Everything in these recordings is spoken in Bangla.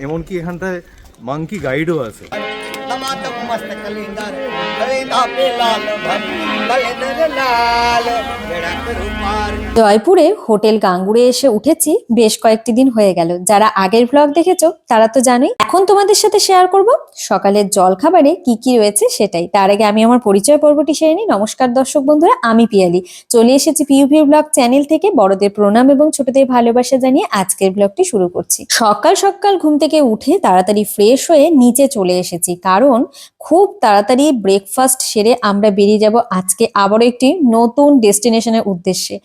এমনকি এখানটায় মাঙ্কি গাইডও আছে। জয়পুরে হোটেল গাঙ্গুরে এসে উঠেছি বেশ কয়েকটি দিন হয়ে গেল। যারা আগের ব্লগ দেখেছো তারা তো জানোই। এখন তোমাদের সাথে শেয়ার করব সকালের জলখাবারে কি কি রয়েছে সেটাই। তার আগে আমি আমার পরিচয় পর্বটি সেরে নিই। নমস্কার দর্শক বন্ধুরা, আমি পিয়ালি চলে এসেছি পিউভি ব্লগ চ্যানেল থেকে। বড়দের প্রণাম এবং ছোটদের ভালোবাসা জানিয়ে আজকের ব্লগটি শুরু করছি। সকাল সকাল ঘুম থেকে উঠে তাড়াতাড়ি ফ্রেশ হয়ে নিচে চলে এসেছি, কারণ খুব তাড়াতাড়ি ব্রেকফাস্ট সেরে আমরা বেরিয়ে যাব আজকে আবারও একটি নতুন ডেস্টিনেশনের উদ্দেশ্যে।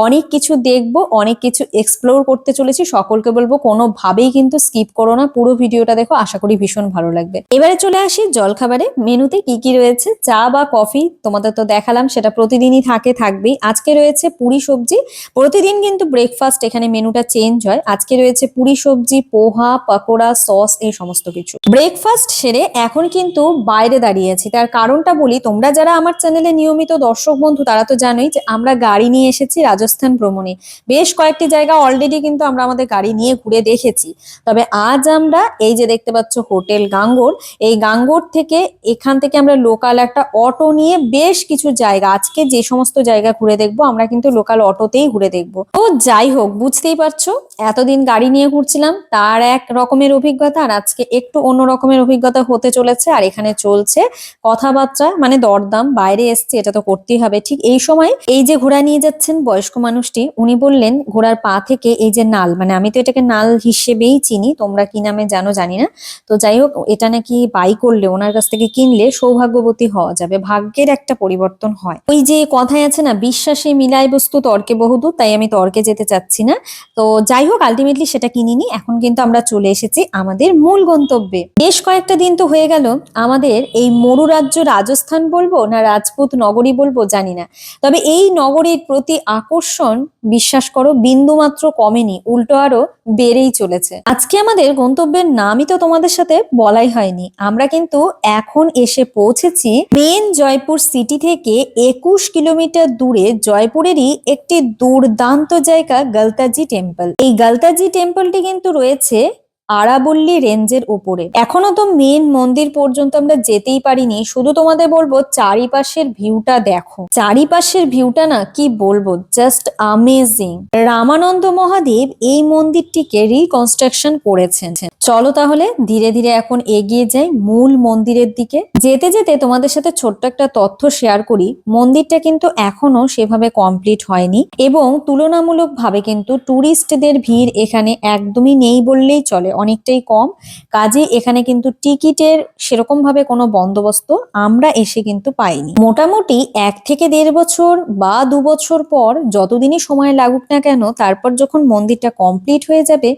অনেক কিছু দেখবো, অনেক কিছু এক্সপ্লোর করতে চলেছি। সকলকে বলবো কোনোভাবেই কিন্তু স্কিপ করো না, পুরো ভিডিওটা দেখো, আশা করি ভীষণ ভালো লাগবে। এবারে চলে আসি জলখাবারে। মেনুতে কি কি রয়েছে, চা বা কফি তোমাদের তো দেখালাম, সেটা প্রতিদিনই থাকবেই। আজকে রয়েছে পুরি সবজি। প্রতিদিন কিন্তু ব্রেকফাস্ট এখানে মেনুটা চেঞ্জ হয়। আজকে রয়েছে পুরি সবজি, পোহা, পকোড়া, সস, এই সমস্ত কিছু। ব্রেকফাস্ট সেরে এখন কিন্তু বাইরে দাঁড়িয়ে আছি। তার কারণটা বলি, তোমরা যারা আমার চ্যানেলে নিয়মিত দর্শক বন্ধু তারা তো জানোই যে আমরা গাড়ি নিয়ে এসেছি রাজস্থান ভ্রমণে। বেশ কয়েকটি জায়গা অলরেডি কিন্তু আমরা আমাদের গাড়ি নিয়ে ঘুরে দেখেছি। তবে আজ আমরা এই যে দেখতে পাচ্ছ হোটেল গাঙ্গোর, এই গাঙ্গোর থেকে এখান থেকে আমরা লোকাল একটা অটো নিয়ে বেশ কিছু জায়গা, আজকে যে সমস্ত জায়গা ঘুরে দেখবো আমরা কিন্তু লোকাল অটোতেই ঘুরে দেখবো। তো যাই হোক, বুঝতেই পারছো এতদিন গাড়ি নিয়ে ঘুরছিলাম তার এক রকমের অভিজ্ঞতা, আর আজকে একটু অন্য রকমের অভিজ্ঞতা হতে চলেছে। আর এখানে চলছে কথাবার্তা, মানে দরদাম। বাইরে এসছে, এটা তো করতেই হবে। ঠিক এই সময় এই যে ঘোড়া নিয়ে যাচ্ছেন বয়স্ক মানুষটি, উনি বললেন ঘোড়ার পা থেকে এই যে নাল, মানে আমি তো এটাকে নাল হিসেবেই চিনি, তোমরা কি নামে জানো জানি না। তো যাই হোক, এটা নাকি বাই করলে, ওনার কাছ থেকে কিনলে সৌভাগ্যবতী হওয়া যাবে, ভাগ্যের একটা পরিবর্তন হয়। ওই যে কথায় আছে না, বিশ্বাসে মিলাই বস্তু তর্কে বহুদূর, তাই আমি তর্কে যেতে চাচ্ছি না। তো যাই হোক, আলটিমেটলি সেটা কিনিনি। এখন কিন্তু আমরা চলে এসেছি আমাদের মূল গন্তব্যে। বেশ কয়েকটা দিন তো হয়ে গেল আমাদের এই মরু রাজ্য রাজস্থান বলবো না রাজপুত নগরী বলবো জানি না, তবে এই নগরীর প্রতি আকর্ষণ বিশ্বাস করো বিন্দুমাত্র কমেনি, উল্টো আরো বেড়েই চলেছে। আজকে আমাদের গন্তব্যের নামই তো তোমাদের সাথে বলাই হয়নি। আমরা কিন্তু এখন এসে পৌঁছেছি মেন জয়পুর সিটি থেকে 21 কিলোমিটার দূরে জয়পুরেরই একটি দুর্দান্ত জায়গা গলতাজি টেম্পল। এই গলতাজি টেম্পলটি কিন্তু রয়েছে আরাবল্লী রেঞ্জের উপরে। এখনো তো মেন মন্দির পর্যন্ত আমরা যেতেই পারিনি। শুধু তোমাদের বলবো চারিপাশের ভিউটা দেখো, চারিপাশের ভিউটা না কি বলবো, জাস্ট আমেজিং। রামানন্দ মহাদেব এই মন্দিরটিকে রিকনস্ট্রাকশন করেছেন। চলো তাহলে ধীরে ধীরে এখন এগিয়ে যাই মূল মন্দিরের দিকে। যেতে যেতে তোমাদের সাথে ছোট্ট একটা তথ্য শেয়ার করি, মন্দিরটা কিন্তু এখনো সেভাবে কমপ্লিট হয়নি এবং তুলনামূলকভাবে কিন্তু টুরিস্টদের ভিড় এখানে একদমই নেই বললেই চলে, অনেকটাই কম। কাজে এখানে কিন্তু টিকিটের সেরকম ভাবে কোনো বন্দোবস্ত আমরা এসে কিন্তু পাইনি। মোটামুটি 1 থেকে 1.5 বছর বা 2 বছর পর, যতদিনই সময় লাগুক না কেন, তারপর যখন মন্দিরটা কমপ্লিট হয়ে যাবে,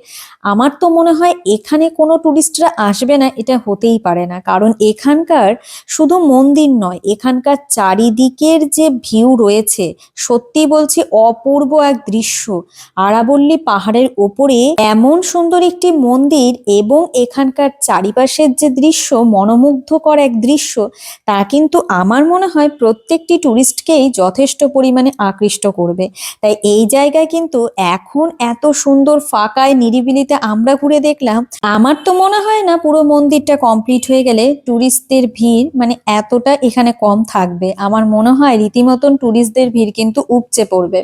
আমার তো মনে হয় এখানে কোনো টুরিস্টরা আসবে না এটা হতেই পারে না। কারণ এখানকার শুধু মন্দির নয়, এখানকার চারিদিকের যে ভিউ রয়েছে, সত্যি বলছি অপূর্ব এক দৃশ্য। আরাবল্লী পাহাড়ের ওপরে এমন সুন্দর একটি মন্দির এবং এখানকার চারিপাশের যে দৃশ্য, মনোমুগ্ধকর এক দৃশ্য, তা কিন্তু আমার মনে হয় প্রত্যেকটি টুরিস্টকেই যথেষ্ট পরিমাণে আকৃষ্ট করবে। তাই এই জায়গায় কিন্তু এখন এত সুন্দর ফাঁকায় নিরিবিলিতে আমরা ঘুরে দেখলাম। আমার তো মনে হয় না পুরো মন্দিরটা কমপ্লিট হয়ে গেলে টুরিস্টদের ভিড় মানে এতটা এখানে কম থাকবে। আমার মনে হয় রীতিমতন টুরিস্টদের ভিড় কিন্তু উপচে পড়বে।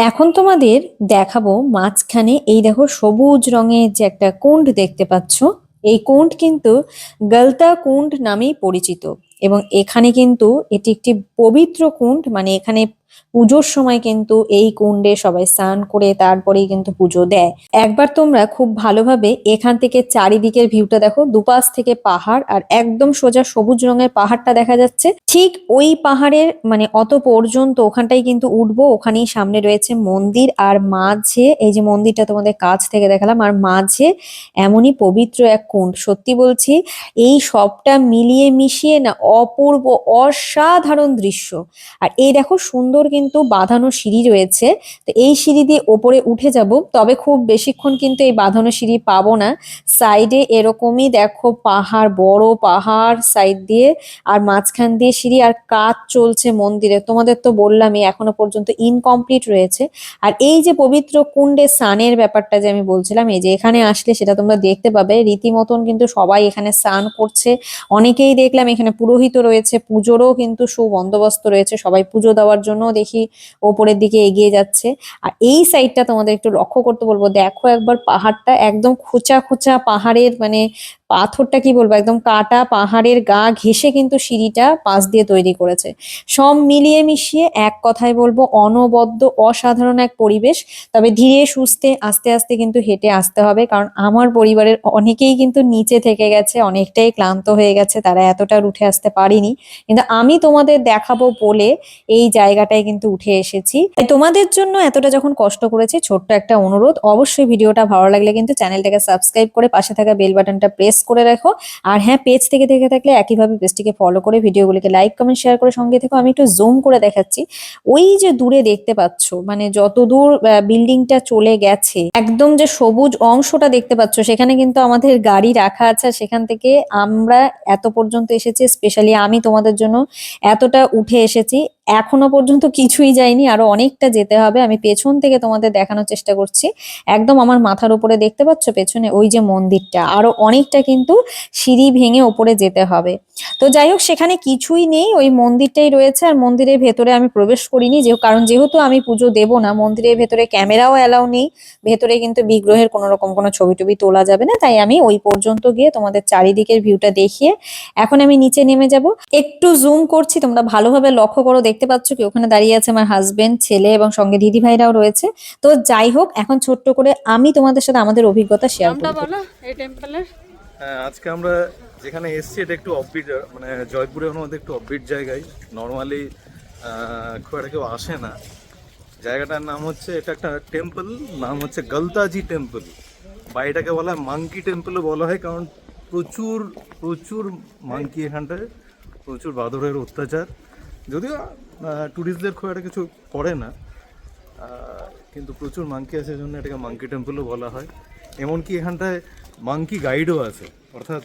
এখন তোমাদের দেখাবো মাঝখানে এই দেখো সবুজ রঙের যে একটা কুণ্ড দেখতে পাচ্ছ, এই কুণ্ড কিন্তু গলতা কুণ্ড নামেই পরিচিত এবং এখানে কিন্তু এটি একটি পবিত্র কুণ্ড। মানে এখানে পুজোর সময় কিন্তু এই কুণ্ডে সবাই স্নান করে তারপরেই কিন্তু পুজো দেয়। একবার তোমরা খুব ভালোভাবে এখান থেকে চারিদিকের ভিউটা দেখো, দুপাশ থেকে পাহাড় আর একদম সোজা সবুজ রঙের পাহাড়টা দেখা যাচ্ছে। ঠিক ওই পাহাড়ের মানে অত পর্যন্ত ওখানটাই কিন্তু উঠবো, ওখানেই সামনে রয়েছে মন্দির আর মাঝে এই যে মন্দিরটা তোমাদের কাছ থেকে দেখালাম, আর মাঝে এমনই পবিত্র এক কুণ্ড। সত্যি বলছি এই সবটা মিলিয়ে মিশিয়ে না অপূর্ব অসাধারণ দৃশ্য। আর এই দেখো সুন্দর কিন্তু বাঁধানো সিঁড়ি রয়েছে, তো এই সিঁড়ি দিয়ে ওপরে উঠে যাব, তবে খুব বেশিক্ষণ কিন্তু এই বাঁধানো সিঁড়ি পাবো না। সাইডে এরকমই দেখো পাহাড়, বড় পাহাড় সাইড দিয়ে, আর মাঝখান দিয়ে সিঁড়ি, আর কাজ চলছে মন্দিরে। তোমাদের তো বললামই এখনো পর্যন্ত ইনকমপ্লিট রয়েছে। আর এই যে পবিত্র কুণ্ডে স্নানের ব্যাপারটা যে আমি বলছিলাম, এই যে এখানে আসলে সেটা তোমরা দেখতে পাবে, রীতিমতন কিন্তু সবাই এখানে স্নান করছে। অনেকেই দেখলাম এখানে পুরোহিত রয়েছে, পুজোরও কিন্তু সুবন্দোবস্ত রয়েছে, সবাই পুজো দেওয়ার জন্য দেখি ওপরের দিকে এগিয়ে যাচ্ছে। আর এই সাইডটা তোমাদের একটু লক্ষ্য করতে বলবো, দেখো একবার পাহাড়টা একদম খোঁচা খোঁচা পাহাড়ের মানে পাথরটা কি বলবো, একদম কাটা পাহাড়ের গা ঘেঁষে কিন্তু সিঁড়িটা পাশ দিয়ে তৈরি করেছে। সব মিলিয়ে মিশিয়ে এক কথায় বলবো অনবদ্য অসাধারণ এক পরিবেশ। তবে ধীরে সুস্থে আস্তে আস্তে কিন্তু হেঁটে আসতে হবে, কারণ আমার পরিবারের অনেকেই কিন্তু নিচে থেকে গেছে, অনেকটাই ক্লান্ত হয়ে গেছে, তারা এতটা উঠে আসতে পারেনি। কিন্তু আমি তোমাদের দেখাবো বলে এই জায়গাটায় কিন্তু উঠে এসেছি। তাই তোমাদের জন্য এতটা যখন কষ্ট করেছি, ছোট্ট একটা অনুরোধ, অবশ্যই ভিডিওটা ভালো লাগলে কিন্তু চ্যানেলটাকে সাবস্ক্রাইব করে পাশে থাকা বেল বাটনটা প্রেস করে রাখো। আর হ্যাঁ, পেজ থেকে দেখে থাকলে একইভাবে পেজটিকে ফলো করে ভিডিওগুলিকে লাইক কমেন্ট শেয়ার করে সঙ্গে থেকো। আমি একটু জুম করে দেখাচ্ছি, ওই যে দূরে দেখতে পাচ্ছ, মানে যত দূর বিল্ডিংটা চলে গেছে একদম যে সবুজ অংশটা দেখতে পাচ্ছ, সেখানে কিন্তু আমাদের গাড়ি রাখা আছে। সেখান থেকে আমরা এত পর্যন্ত এসেছি, স্পেশালি আমি তোমাদের জন্য এতটা উঠে এসেছি। এখনো পর্যন্ত কিছুই যায়নি, আরো অনেকটা যেতে হবে। আমি পেছন থেকে তোমাদের দেখানোর চেষ্টা করছি, একদম আমার মাথার উপরে দেখতে পাচ্ছ পেছনে ওই যে মন্দিরটা, আরো অনেকটা কিন্তু সিঁড়ি ভেঙে ওপরে যেতে হবে। তো যাই হোক, সেখানে কিছুই নেই, ওই মন্দিরটাই রয়েছে। আর মন্দিরের ভেতরে আমি প্রবেশ করিনি, কারণ যেহেতু আমি পুজো দেব না, মন্দিরের ভেতরে ক্যামেরাও অ্যালাউ নেই, ভেতরে কিন্তু বিগ্রহের কোনো রকম কোনো ছবি টবি তোলা যাবে না। তাই আমি ওই পর্যন্ত গিয়ে তোমাদের চারিদিকের ভিউটা দেখিয়ে এখন আমি নিচে নেমে যাব। একটু জুম করছি, তোমরা ভালোভাবে লক্ষ্য করো, দেখতে পাচ্ছ কি ওখানে দাঁড়িয়ে আছে আমার হাজবেন্ড, ছেলে এবং সঙ্গে দিদি ভাইরাও রয়েছে। তো যাই হোক, এখন ছোট্ট করে আমি তোমাদের সাথে আমাদের অভিজ্ঞতা শেয়ার নামটা করবো। বলো এই টেম্পলের। হ্যাঁ, আজকে আমরা যেখানে এসছি এটা একটু অফবিট, মানে জয়পুরের মধ্যে একটু অফবিট জায়গায়, নর্মালি খুব একটা কেউ আসে না। জায়গাটার নাম হচ্ছে, এটা একটা টেম্পল, নাম হচ্ছে গলতাজি টেম্পল, বা এটাকে বলা হয় মাঙ্কি টেম্পলও বলা হয়, কারণ প্রচুর প্রচুর মাঙ্কি এখানটায়, প্রচুর বাদরের অত্যাচার। যদিও ট্যুরিস্টদের খুব একটা কিছু করে না, কিন্তু প্রচুর মাঙ্কি আছে, জন্য এটাকে মাঙ্কি টেম্পলও বলা হয়। এমনকি এখানটায় মাঙ্কি গাইডও আছে, অর্থাৎ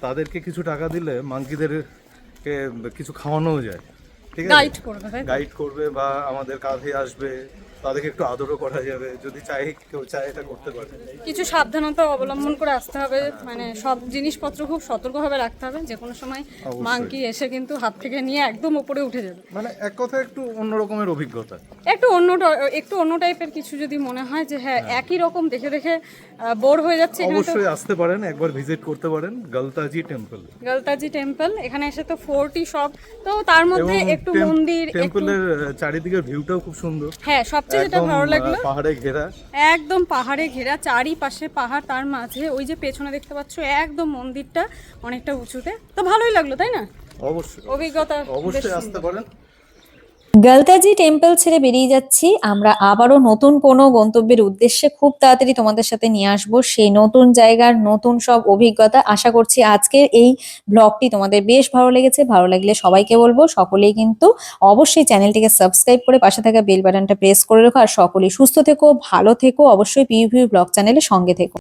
তাদেরকে কিছু টাকা দিলে মাঙ্কিদেরকে কিছু খাওয়ানোও যায়, ঠিক আছে? গাইড করবে, তাই তো? গাইড করবে বা আমাদের কাঁধে আসবে, তাদেরকে একটু আদরও করা যাবে, যদি কেউ চায় এটা করতে পারে। কিছু সাবধানতা অবলম্বন করে আসতে হবে, মানে সব জিনিসপত্র খুব সতর্কভাবে রাখতে হবে, যে কোনো সময় অবশ্যই। মাংকি এসে কিন্তু হাত থেকে নিয়ে একদম উপরে উঠে যাবে। মানে এক কথা একটু অন্য রকমের অভিজ্ঞতা, একটু অন্য টাইপের কিছু যদি মনে হয় যে হ্যাঁ একই রকম দেখে দেখে বোর হয়ে যাচ্ছে, এখানে তো অবশ্যই আসতে পারেন, একবার ভিজিট করতে পারেন গলতাজি টেম্পল। গলতাজি টেম্পল, এখানে এসে তো ফোর্টই সব, তো তার মধ্যে একটু মন্দির, একটু টেম্পলের চারিদিকের ভিউটাও খুব সুন্দর। হ্যাঁ, সবচেয়ে যেটা ভালো লাগলো পাহাড়ে ঘেরা, একদম পাহাড়ে ঘেরা, চারিপাশে পাহাড়, তার মাঝে ওই যে পেছনে দেখতে পাচ্ছ একদম মন্দিরটা অনেকটা উঁচুতে, তো ভালোই লাগলো তাই না? অবশ্যই অভিজ্ঞতা বেশ অবশ্যই আসতে সুন্দর। পারেন। গলতাজি টেম্পল ছেড়ে বেরিয়ে যাচ্ছি আমরা আবারও নতুন কোনো গন্তব্যের উদ্দেশ্যে। খুব তাড়াতাড়ি তোমাদের সাথে নিয়ে আসবো সেই নতুন জায়গার নতুন সব অভিজ্ঞতা। আশা করছি আজকের এই ব্লগটি তোমাদের বেশ ভালো লেগেছে। ভালো লাগলে সবাইকে বলবো সকলেই কিন্তু অবশ্যই চ্যানেলটিকে সাবস্ক্রাইব করে পাশে থাকা বেল বাটনটা প্রেস করে রাখো। আর সকলেই সুস্থ থেকো, ভালো থেকো, অবশ্যই পিউপিউ ব্লগ চ্যানেলের সঙ্গে থেকো।